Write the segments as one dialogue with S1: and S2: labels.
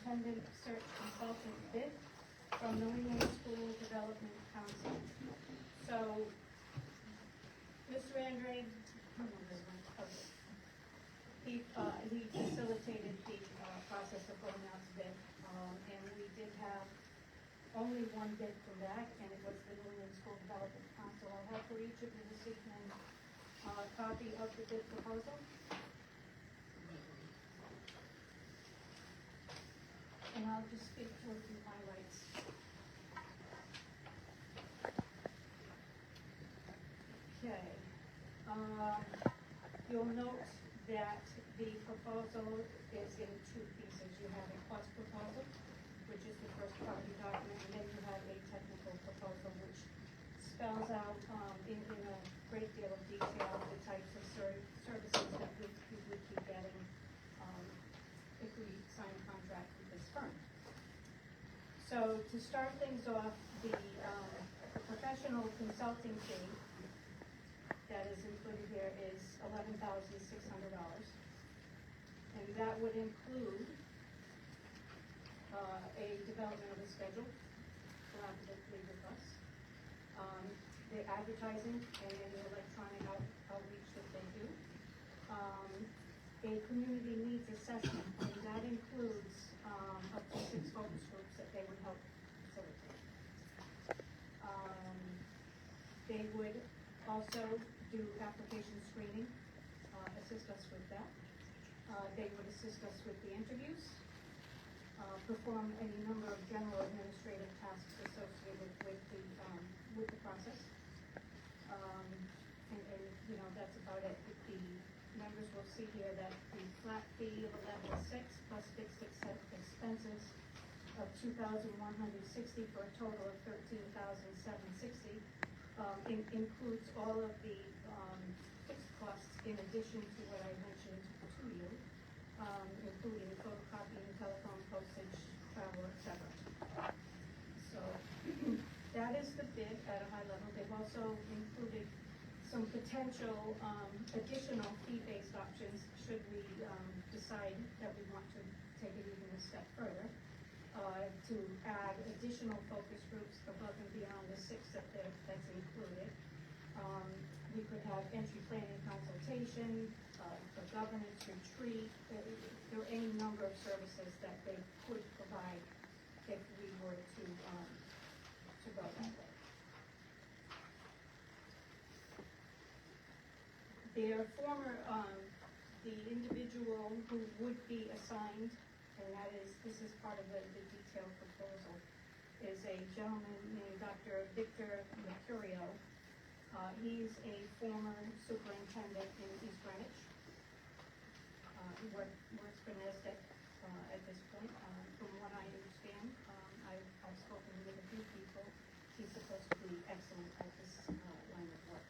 S1: Superintendent Search Consultant bid from New England School Development Council. So, Mr. Andre, he facilitated the process of going out to bid, and we did have only one bid come back, and it was the New England School Development Council. I have for each of you this evening a copy of the bid proposal. And I'll just speak to a few highlights. Okay, you'll note that the proposal is in two pieces. You have a cost proposal, which is the first part of the document, and then you have a technical proposal, which spells out in a great deal of detail the types of services that we would be getting if we sign a contract with this firm. So to start things off, the professional consulting fee that is included here is $11,600, and that would include a development of a schedule collaboratively with us, the advertising and the electronic outreach that they do, a community needs assessment, and that includes up to 6 focus groups that they would help facilitate. They would also do application screening, assist us with that. They would assist us with the interviews, perform any number of general administrative tasks associated with the process. And you know, that's about it. The members will see here that the flat fee of 11,600 plus fixed expenses of $2,160 for a total of $13,760 includes all of the fixed costs in addition to what I mentioned to you, including photocopying, telephone, postage, travel, etc. So that is the bid at a high level. They've also included some potential additional fee-based options should we decide that we want to take it even a step further, to add additional focus groups above and beyond the 6 that's included. We could have entry planning consultation, a governance retreat. There are any number of services that they could provide if we were to go that way. Their former, the individual who would be assigned, and this is part of the detailed proposal, is a gentleman named Dr. Victor Mercurio. He's a former superintendent in East Greenwich. He works for NASDAQ at this point. From what I understand, I've spoken with a few people. He's supposed to be excellent at this line of work.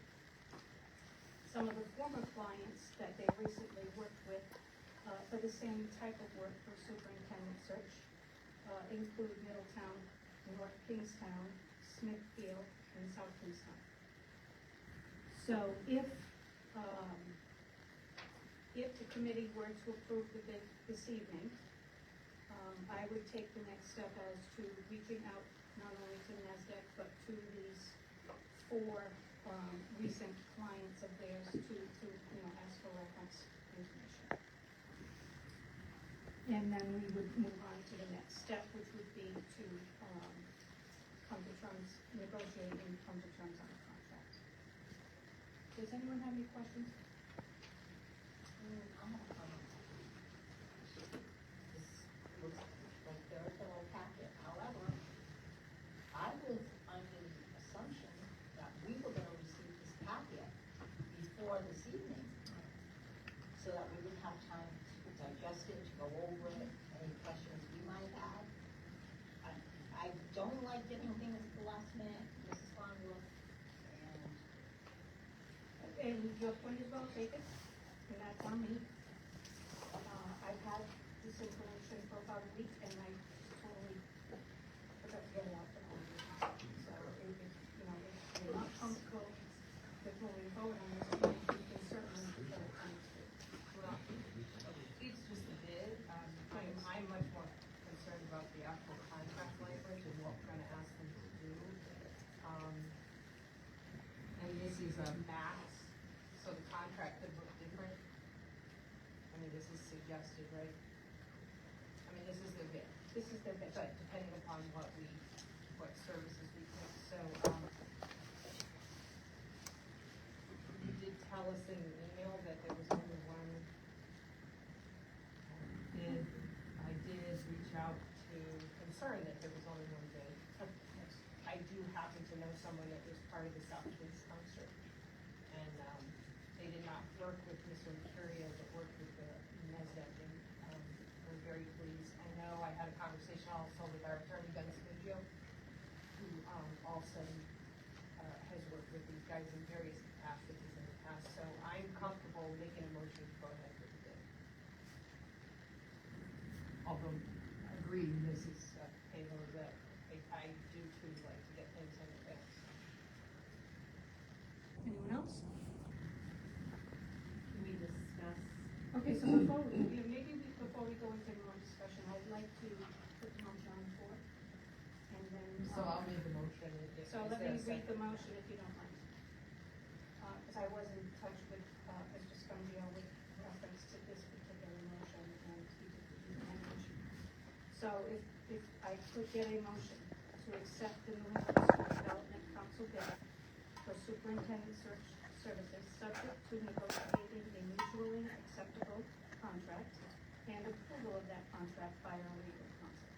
S1: Some of the former clients that they recently worked with for the same type of work for superintendent search include Middletown, North Kingstown, Smithfield, and South Kingstown. So if the committee were to approve the bid this evening, I would take the next step as to reaching out not only to NASDAQ but to these 4 recent clients of theirs to ask for reference information. And then we would move on to the next step, which would be to come to terms, negotiate and come to terms on the contract. Does anyone have any questions?
S2: I have a comment. This looks like they're a thorough packet. However, I was under the assumption that we were gonna receive this packet before this evening, so that we would have time to digest it, to go over it, any questions we might have. I don't like getting things at the last minute, Mrs. Farnworth,
S1: And your point is well taken, and that's on me. I've had this information for about a week, and I totally forgot to get it out for all of you. So if you're not comfortable with moving forward on this, you can certainly get it on.
S3: Well, it's just a bid. I'm much more concerned adjusted, right? I mean, this is their bid,
S1: This is their bid.
S3: but depending upon what services we take, so, you did tell us in an email that there was only one bid. I did reach out to concern that there was only one bid. I do happen to know someone that was part of the South Kids concert, and, they did not work with Mr. Mercurio, but worked with the NESDEC, and, we're very pleased. I know I had a conversation also with our attorney, Ben Spigio, who, also, has worked with these guys in various capacities in the past, so I'm comfortable making a motion to go ahead with the bid. Although, agreed, Mrs. Taylor, that I do too like to get things in advance.
S1: Anyone else?
S4: Can we discuss?
S1: Okay, so before we go into more discussion, I'd like to put the motion on the floor. And then.
S3: So I'll make a motion.
S1: So let me read the motion if you don't mind. Cause I was in touch with, Mr. Scungio with reference to this particular motion, and he did review my motion. So if I could get a motion to accept the New England School Development Council bid for superintendent search services, subject to negotiating a mutually acceptable contract and approval of that contract by our legal counsel.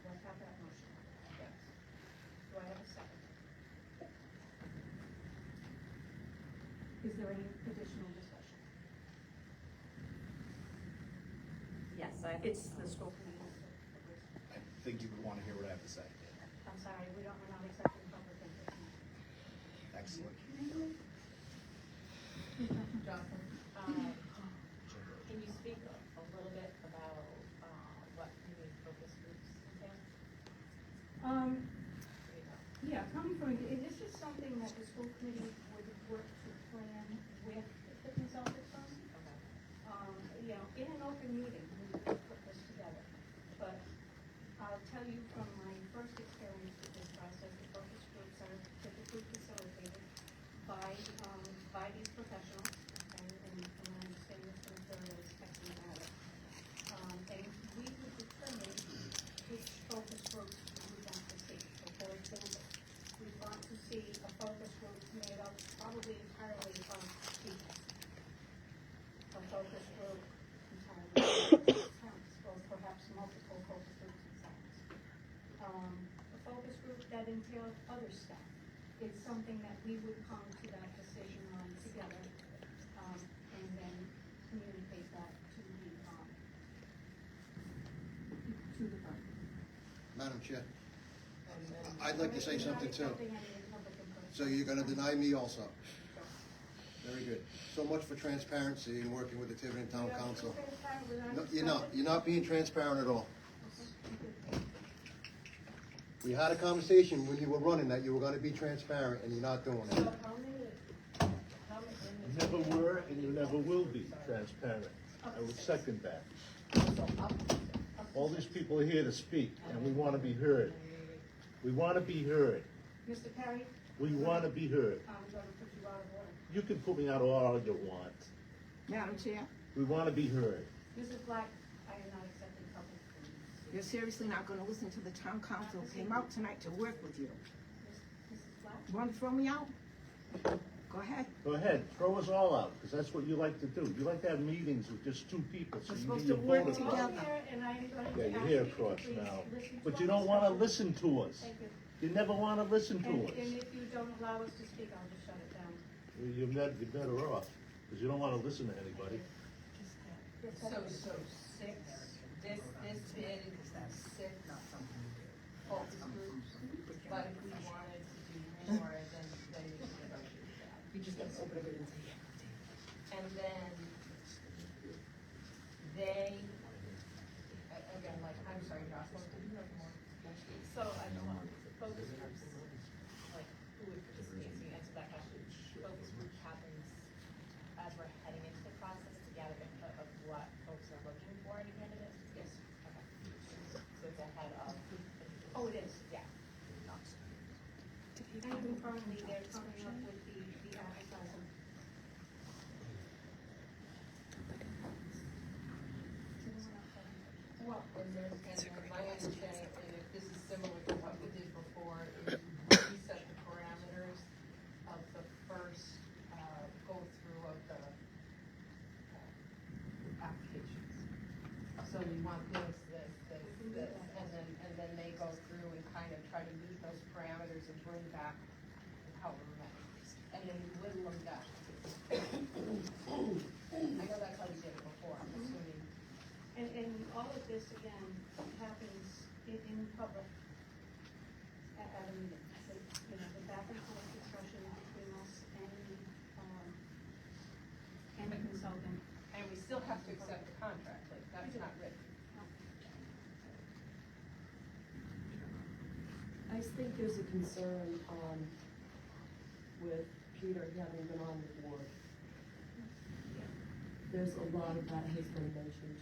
S1: Do I have that motion?
S3: Yes.
S1: Do I have a second? Is there any additional discussion?
S4: Yes,
S1: It's the school committee.
S5: I think you would want to hear what I have to say.
S1: I'm sorry, we're not accepting public input.
S5: Excellent.
S3: Jonathan, can you speak a little bit about, what community focus groups entail?
S1: Yeah, coming from, this is something that the school committee would work to plan with the consultant firm.
S3: Okay.
S1: In an open meeting, we would put this together. But I'll tell you from my first experience with this process, the focus groups are typically facilitated by these professionals, and I understand Mr. Material is excellent at it. And we would determine which focus groups we would want to see. So for example, we want to see a focus group made up probably entirely of teachers. A focus group entirely of parents, or perhaps multiple focus groups in science. A focus group that entails other staff. It's something that we would come to that decision on together, and then communicate that to the firm.
S6: Madam Chair,
S3: And then,
S6: I'd like to say something too.
S1: We're not accepting any public input.
S6: So you're gonna deny me also? Very good. So much for transparency and working with the Tiverton Town Council. No, you're not being transparent at all. We had a conversation when you were running that you were gonna be transparent, and you're not doing
S3: so
S6: it.
S3: how many
S7: You never were and you never will be transparent. I would second that. All these people are here to speak and we want to be heard. We want to be heard.
S1: Mr. Perry,
S7: We want to be heard.
S1: I'm going to put you out of order.
S7: You can put me out of order all you want.
S8: Madam Chair,
S7: We want to be heard.
S1: Mrs. Black, I am not accepting public input.
S8: you're seriously not gonna listen to the town council who came out tonight to work with you.
S1: Mrs. Black?
S8: You wanna throw me out? Go ahead.
S7: Go ahead, throw us all out, because that's what you like to do. You like to have meetings with just two people, so
S8: We're
S7: you
S8: supposed
S7: get
S8: to
S7: your
S8: work
S7: vote
S8: together.
S7: across.
S1: I'm here, and I'm going to
S7: Yeah,
S1: ask
S7: you're
S1: you
S7: here
S1: to
S7: across
S1: please
S7: now.
S1: listen to
S7: But
S1: our
S7: you don't want to
S1: discussion.
S7: listen to us.
S1: Thank you.
S7: You never want to listen to
S1: And
S7: us.
S1: if you don't allow us to speak, I'll just shut it down.
S7: You're better off, because you don't want to listen to anybody.
S1: Yes,
S3: So
S1: sir.
S3: six, this bid is six focus groups, but if we wanted to do more, then we should negotiate that.
S8: You just gotta open it and say,
S3: And then they, again, like, I'm sorry, Jocelyn, did you have more?
S4: So I don't know, focus groups, like, who would participate, so you answer that question. Focus group happens as we're heading into the process to gather input of what folks are looking for in a candidate?
S3: Yes.
S4: Okay. So it's ahead of.
S1: Oh, it is.
S4: Yeah.
S1: And concurrently, they're coming up with the advertising.
S3: And my understanding, and if this is similar to what we did before, is we set the parameters of the first, go through of the, applications. So we want this, and then they go through and kind of try to meet those parameters and bring back however many. And then we whittle them down. I know that's how we did it before, I'm assuming.
S1: And all of this, again, happens in public at a meeting. You know, the back and forth discussion between us and the consultant.
S3: And we still have to accept the contract, like, that's not written.
S9: I think there's a concern, with Peter having been on the board. There's a lot of that has been mentioned.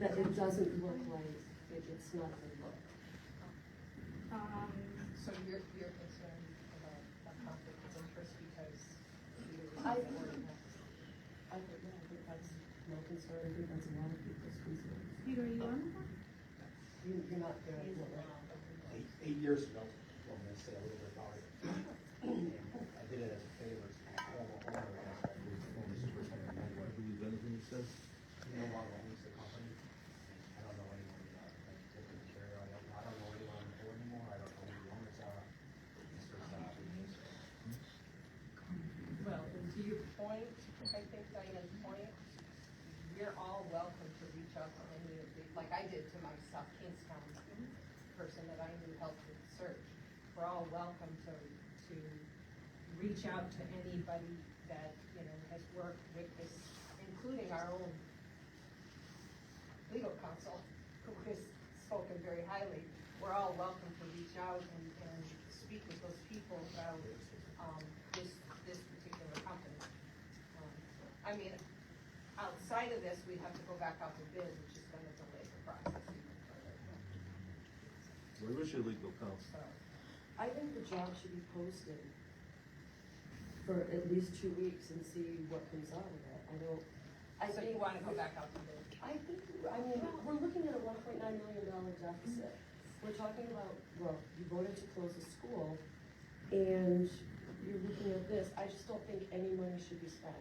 S9: That it doesn't look like, it's not a good look.
S3: So you're concerned about a conflict of interest because you
S9: I
S3: were
S9: think,
S3: board member?
S9: I think that's no concern, I think that's a lot of people's concern.
S1: Peter, are you on the board?
S9: You're not there, you're right.
S5: 8 years ago, well, I'm gonna say a little bit about it. And I did it as a favor to the former owner, as I was former superintendent.
S7: I believe anything he says.
S5: He no longer owns the company. I don't know anyone, like, different carrier, I don't know anyone on the board anymore, I don't know who the owners are. It's just,
S3: Well, and to your point, I think Diane's point, we're all welcome to reach out to any of the, like I did to my South Kingstown person that I knew helped with the search. We're all welcome to reach out to anybody that, you know, has worked with this, including our own legal counsel, who has spoken very highly. We're all welcome to reach out and speak with those people about, this particular company. I mean, outside of this, we have to go back out to bid, which is gonna delay the process even further.
S7: Where is your legal counsel?
S3: So,
S9: I think the job should be posted for at least 2 weeks and see what comes out of it. I
S3: so
S9: think.
S3: you wanna go back out to bid?
S9: I think, I mean, we're looking at a $1.9 million deficit. We're talking about, well, you voted to close the school, and you're looking at this. I just don't think any money should be spent.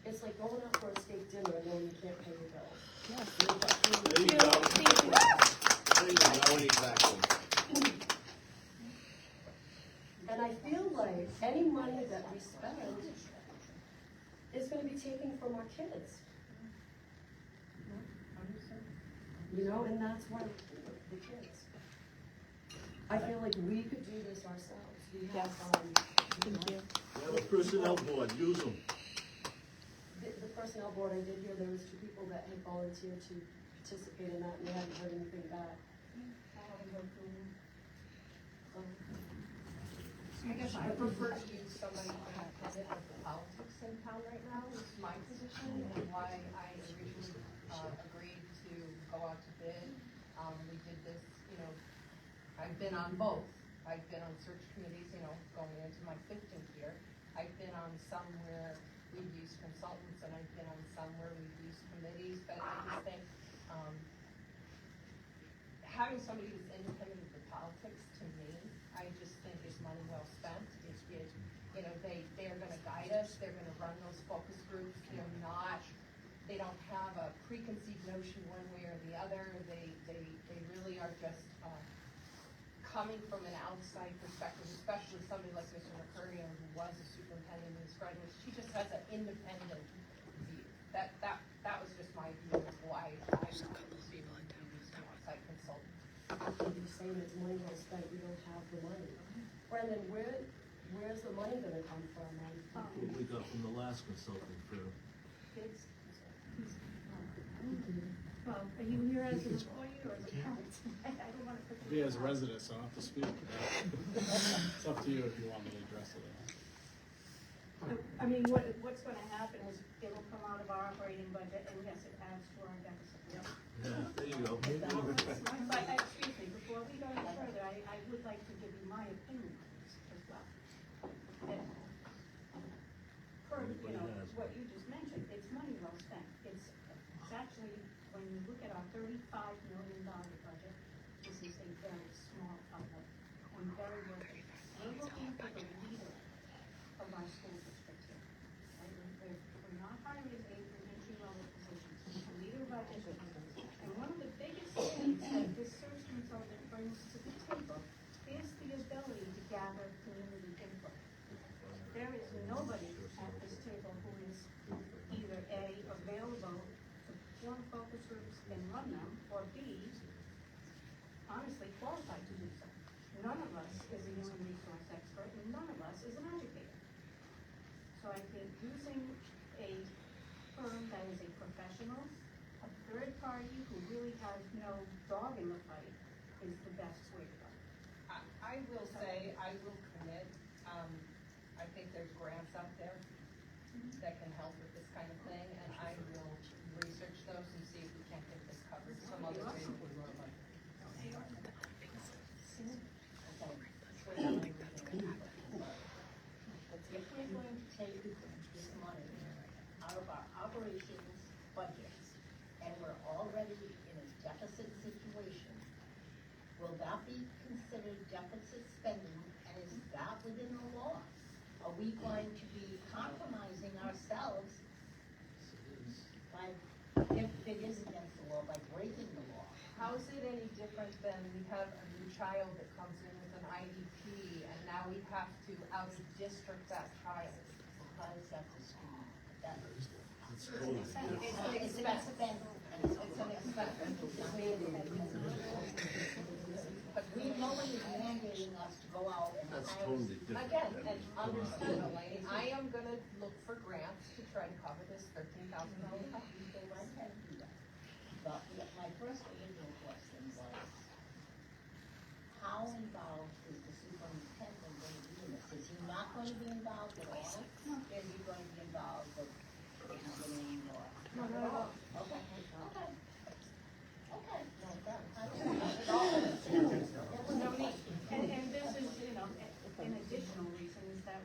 S9: It's like going out for a steak dinner knowing you can't pay your bills.
S7: There you go. There you go, exactly.
S9: And I feel like any money that we spend is gonna be taken from our kids. You know, and that's why, the kids. I feel like we could do this ourselves. We have,
S7: We have a personnel board, use them.
S9: the personnel board, I did hear there was 2 people that had volunteered to participate in that, and they hadn't heard anything back.
S1: I haven't heard from you.
S3: I guess I prefer to use somebody independent of the politics in town right now, is my position, and why I originally, agreed to go out to bid. We did this, you know, I've been on both. I've been on search committees, you know, going into my 15th year. I've been on some where we've used consultants, and I've been on some where we've used committees, but I just think, having somebody who's independent of the politics, to me, I just think is money well spent. You know, they are gonna guide us, they're gonna run those focus groups, they don't have a preconceived notion one way or the other. They really are just, coming from an outside perspective, especially somebody like Mr. Mercurio, who was a superintendent in Scranton. She just has an independent view. That was just my view of why I wanted to use an outside consultant.
S9: You're saying it's money well spent, we don't have the money. Brendan, where's the money gonna come from then?
S7: What we got from the last consulting firm.
S1: Well, are you here as an employee or as a parent? I don't wanna put you.
S10: Be as a resident, so I don't have to speak. It's up to you if you want me to address it or not.
S1: I mean, what's gonna happen is it'll come out of our operating budget, and yes, it adds to our deficit. Yep.
S7: Yeah, there you go.
S1: But, excuse me, before we go any further, I would like to give you my opinion on this as well. And per, you know, what you just mentioned, it's money well spent. It's actually million budget. This is a very small outlay and very worth it. We're looking for the leader of our school district here. Right? We're not hiring an entry-level position, it's the leader of our district. And one of the biggest things that this search consultant brings to the table is the ability to gather community input. There is nobody at this table who is either A, available to form focus groups and run them, or B, honestly qualified to do so. None of us is a human resource expert, and none of us is an educator. So I think using a firm that is a professional, a third party who really has no dog in the fight is the best way to go.
S3: I will say, I will commit, I think there's grants out there that can help with this kind of thing, and I will research those and see if we can't get this covered some other way.
S2: If we're going to take this money out of our operations budgets, and we're already in a deficit situation, will that be considered deficit spending, and is that within the law? Are we going to be compromising ourselves by, if it is against the law, by breaking the law?
S3: How is it any different than we have a new child that comes in with an IDP, and now we have to out-district that child?
S2: Because that's a school, that is.
S3: It's an expense. It's an expense.
S2: But no one is mandating us to go out and
S7: That's
S2: hire.
S7: totally different.
S3: Again, and understood, Elaine, I am gonna look for grants to try to cover this $13,000 cost.
S2: You go right ahead and do that. But my first original question was, how involved is the superintendent going to be in this? Is he not going to be involved at all? Is he going to be involved with beginning or?
S1: No, not at all.
S2: Okay, okay. Okay, no, that, not at all.
S1: No need. And this is, an additional reason is that,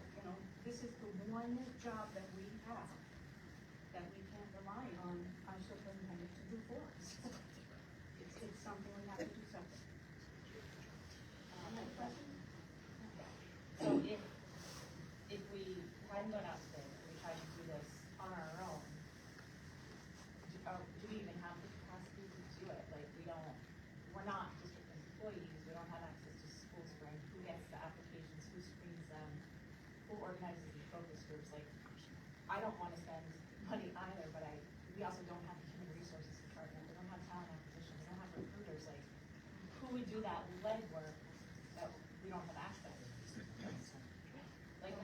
S1: this is the one job that we have that we can't rely on our superintendent to do for us. It's something we have to do separate. Any questions?
S4: So if we hadn't gone out to bid, we tried to do this on our own, do we even have the capacity to do it? Like, we're not district employees, we don't have access to school spring, who gets the applications, who screens them, who organizes the focus groups, like, I don't wanna spend money either, but we also don't have a human resources department, we don't have talent acquisition, we don't have recruiters, like, who would do that legwork that we don't have access to? Like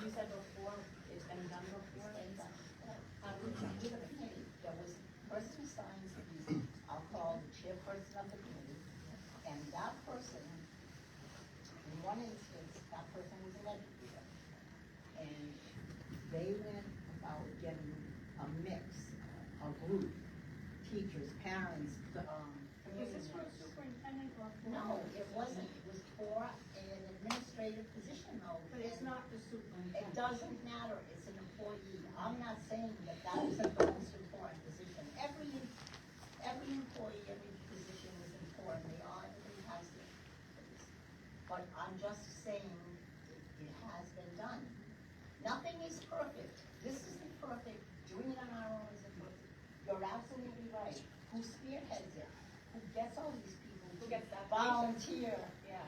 S4: you said before, it's been done before,
S2: And, with a committee, there was a person assigned to be, I'll call the chairperson of the committee, and that person, in one instance, that person was an educator. And they went about getting a mix, a group, teachers, parents,
S1: Is this for a superintendent or for?
S2: No, it wasn't, it was for an administrative position though.
S1: But it's not the
S2: It
S1: superintendent.
S2: doesn't matter, it's an employee. I'm not saying that that isn't the most important position. Every employee, every position is important, everybody has their place. But I'm just saying, it has been done. Nothing is perfect. This isn't perfect, doing it on our own isn't perfect. You're absolutely right. Who spearheads it? Who gets all these people
S4: Who
S2: to
S4: gets that
S2: volunteer?
S4: Yeah.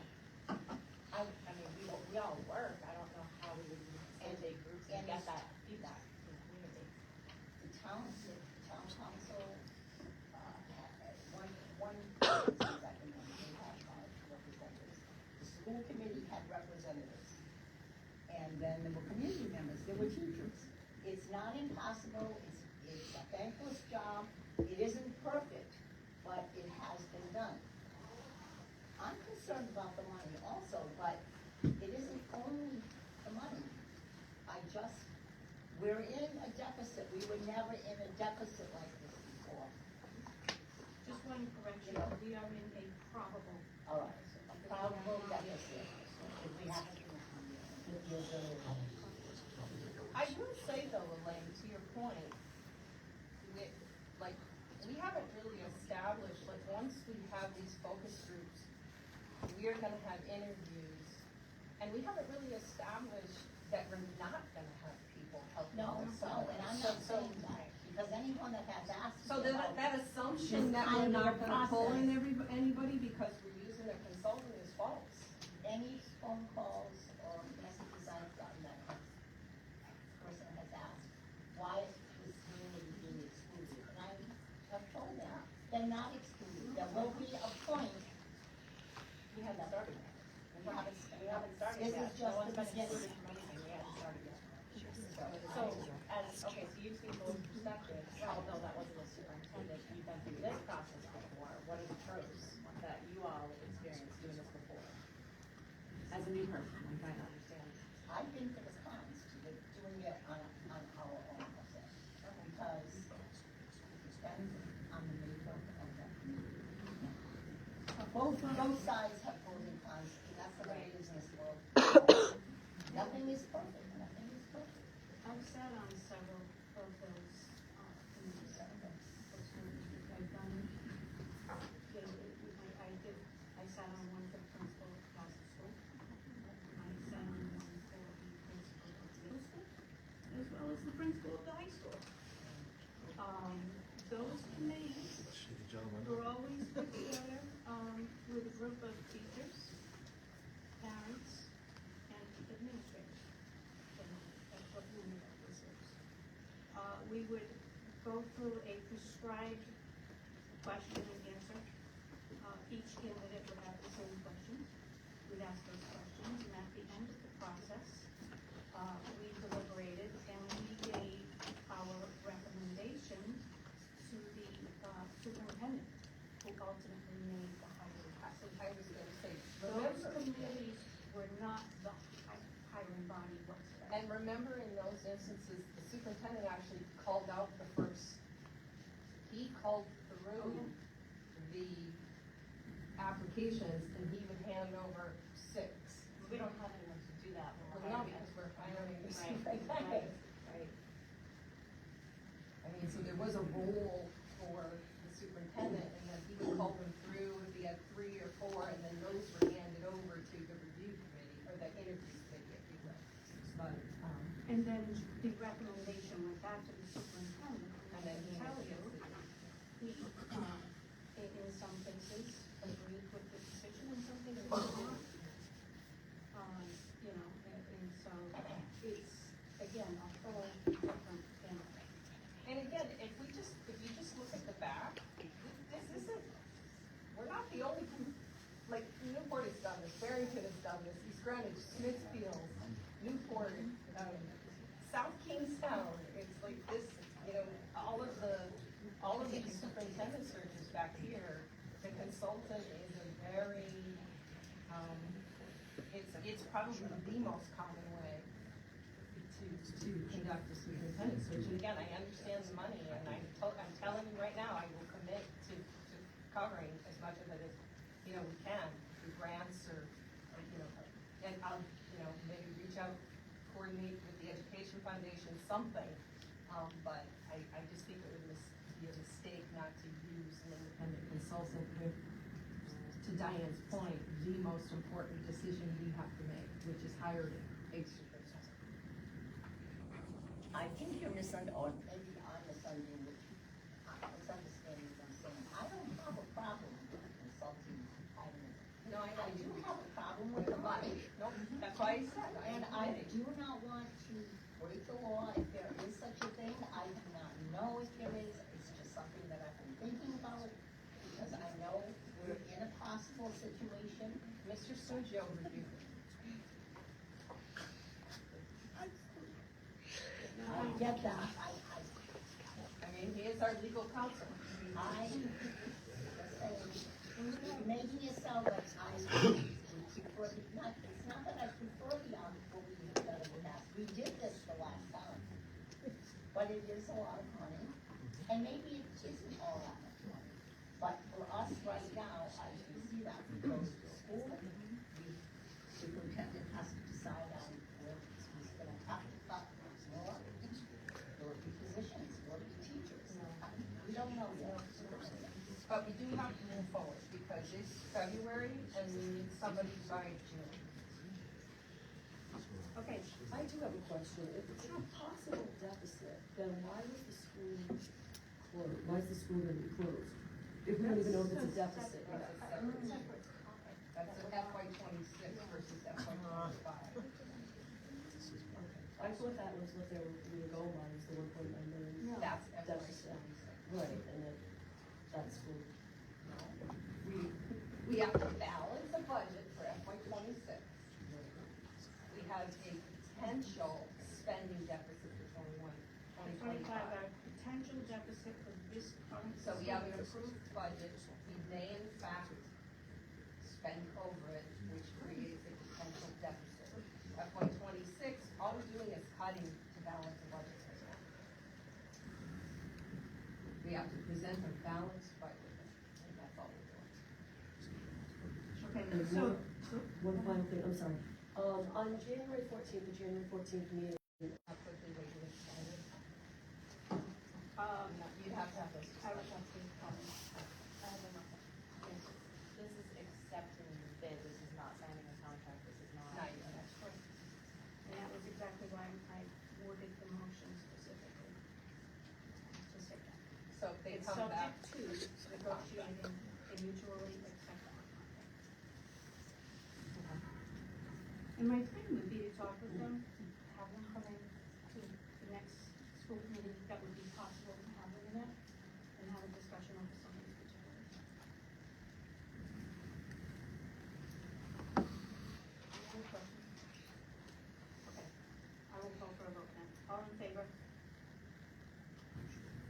S4: I mean, we all work, I don't know how we would facilitate groups and get that feedback from the community.
S2: The town council, one instance I can remember, they had representatives. The school committee had representatives. And then there were community members, there were teachers. It's not impossible, it's a thankless job, it isn't perfect, but it has been done. I'm concerned about the money also, but it isn't only the money. We're in a deficit, we were never in a deficit like this before.
S1: Just one correction, we are in a probable.
S2: All right, a probable deficit, if we have to,
S3: I will say though, Elaine, to your point, we haven't really established once we have these focus groups, we are gonna have interviews, and we haven't really established that we're not gonna have people help.
S2: No,
S3: us.
S2: so, and I'm not saying that, because anyone that has asked
S3: So
S2: me
S3: that,
S2: about
S3: that assumption
S2: this
S3: that we're
S2: kind
S3: not
S2: of
S3: gonna pull in
S2: process.
S3: anybody because we're using a consultant is false.
S2: any phone calls or messages I've gotten that person has asked, why is this community being excluded? And I have told them, they're not excluded, there will be a point.
S4: We haven't started yet. We haven't started
S2: This
S4: yet.
S2: is just
S4: No one's
S2: the
S4: been
S2: beginning.
S4: excluded from anything, we haven't started yet. So, so you've seen both perspectives, although that wasn't a superintendent, you've been through this process before, what are the pros that you all experienced doing this before? As a new person, I'm trying to understand.
S2: I think there's cons to doing it on our own, because it depends on the makeup of that community. Both sides have pros and cons, and that's the way it is in this world. Nothing is perfect, nothing is perfect.
S1: I've sat on several of those, committees, those committees. I've done, you know, I sat on one for the principal of Castle School. I sat on one for the principal of the middle school, as well as the principal of the high school. Those committees were always put together, with a group of teachers, parents, and administrators. That's what many of this is. We would go through a prescribed question and answer. Each candidate would have the same questions. We'd ask those questions, and at the end of the process, we deliberated and we gave our recommendation to the superintendent, who ultimately made the hiring process.
S3: I was gonna say,
S1: Those
S3: remember,
S1: committees were not the hiring body whatsoever.
S3: and remember in those instances, the superintendent actually called out the first, he called through the applications and he would hand over 6.
S4: We don't have anyone to do that when we're
S3: Well, no,
S4: hiring.
S3: because we're hiring the
S4: Right,
S3: superintendent.
S4: right.
S3: I mean, so there was a role for the superintendent, and then he would call them through, if he had 3 or 4, and then those were handed over to the review committee, or the interview committee, if you will. But,
S1: And then the recommendation went back to the superintendent,
S3: and then he
S1: tell
S3: had
S1: you,
S3: to.
S1: he, in some cases, agreed with the decision, in some cases, he did not. You know, and so, it's, again, a whole different animal.
S3: And again, if you just look at the back, this isn't, we're not the only, like, Newport has done this, Barrington has done this, East Greenwich, Smithfield, Newport, South Kingstown, it's like this, you know, all of these superintendent searches back here, the consultant is a very, it's probably the most common way to conduct a superintendent search. And again, I understand the money, and I'm telling you right now, I will commit to covering as much of it as, you know, we can, through grants or, you know, and I'll, you know, maybe reach out, coordinate with the Education Foundation, something. But I just think it would be a mistake not to use an independent consultant with, to Diane's point, the most important decision we have to make, which is hiring a superintendent.
S2: I think you're misunderstanding, or maybe I'm misunderstanding what I'm saying. I don't have a problem with consulting items.
S3: No, I
S2: I do have a problem with the money.
S3: Nope, that's why I said,
S2: And I do not want to break the law if there is such a thing. I do not know if there is. It's just something that I've been thinking about, because I know we're in a possible situation.
S3: Mr. Sergio reviewed it.
S2: I get that.
S3: I mean, he is our legal counsel.
S2: I just saying, you're making it sound like I prefer the, not, it's not that I prefer the what we have done in the past. We did this the last time. But it is a lot of money, and maybe it isn't all that much money. But for us right now, I do see that we go to school, the superintendent has to decide on where he's gonna have to cut more. There will be positions, there will be teachers. We don't know yet.
S3: But we do have to move forward, because it's February, and we need somebody by June.
S1: Okay,
S9: I do have a question. If it's a possible deficit, then why was the school closed? Why is the school gonna be closed? If we don't even know if it's a deficit yet.
S3: That's a FY '26 versus FY '25.
S9: I thought that was what they were going by, was the 1.9 million
S3: That's FY
S9: deficit.
S3: '26.
S9: Right, and then that's school.
S3: We have to balance the budget for FY '26. We have a potential spending deficit for
S1: 25, our potential deficit for this current.
S3: So we have an approved budget, we may in fact spend over it, which creates a potential deficit. FY '26, all we're doing is cutting to balance the budget right now. We have to present a balanced budget, and that's all we're doing.
S1: Okay,
S9: And
S1: so,
S9: one final thing, I'm sorry. On January 14th, the January 14th meeting,
S3: How quickly we're doing it.
S4: You'd have to have those.
S1: I would have to, I have enough. Yes.
S4: This is accepting the bid, this is not signing a contract, this is not.
S3: Not yet.
S1: That's correct. And that was exactly why I worded the motion specifically to say that.
S3: So if they
S1: It's
S3: come back.
S1: subject to negotiating a mutually acceptable contract. And my plan would be to talk with them, have them come in to the next school committee that would be possible to have them in it, and have a discussion over some of these particulars. Any other questions? Okay, I will call for a vote then. All in favor?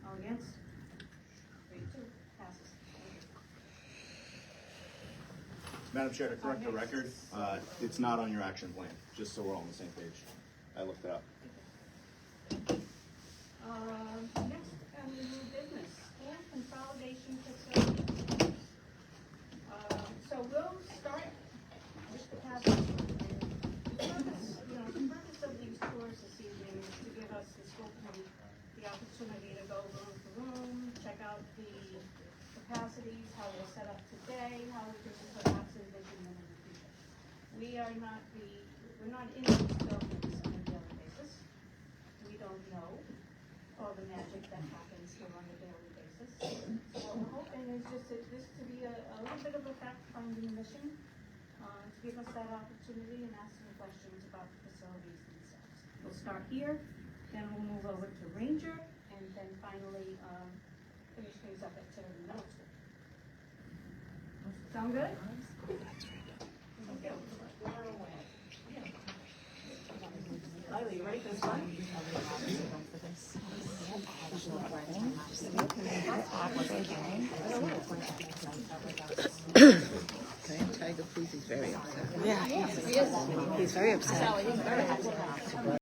S1: All against? 3-2, passes. Thank you.
S11: Madam Chair, to correct the record, it's not on your action plan, just so we're all on the same page. I looked it up.
S1: Next, new business, school consolidation facility. So we'll start with the passage. The purpose of these tours this evening is to give us, the school committee, the opportunity to go room for room, check out the capacities, how they're set up today, how we can perhaps envision them in the future. We're not in these buildings on a daily basis. We don't know all the magic that happens here on a daily basis. So what we're hoping is just this to be a little bit of a fact-finding mission, to give us that opportunity and ask some questions about the facilities themselves. We'll start here, then we'll move over to Ranger, and then finally, finish things up at Tiverton Middle School. Sound good? Thank you.
S8: Lila, you ready for this one? Tiger, please, he's very upset. Yeah, he's very upset.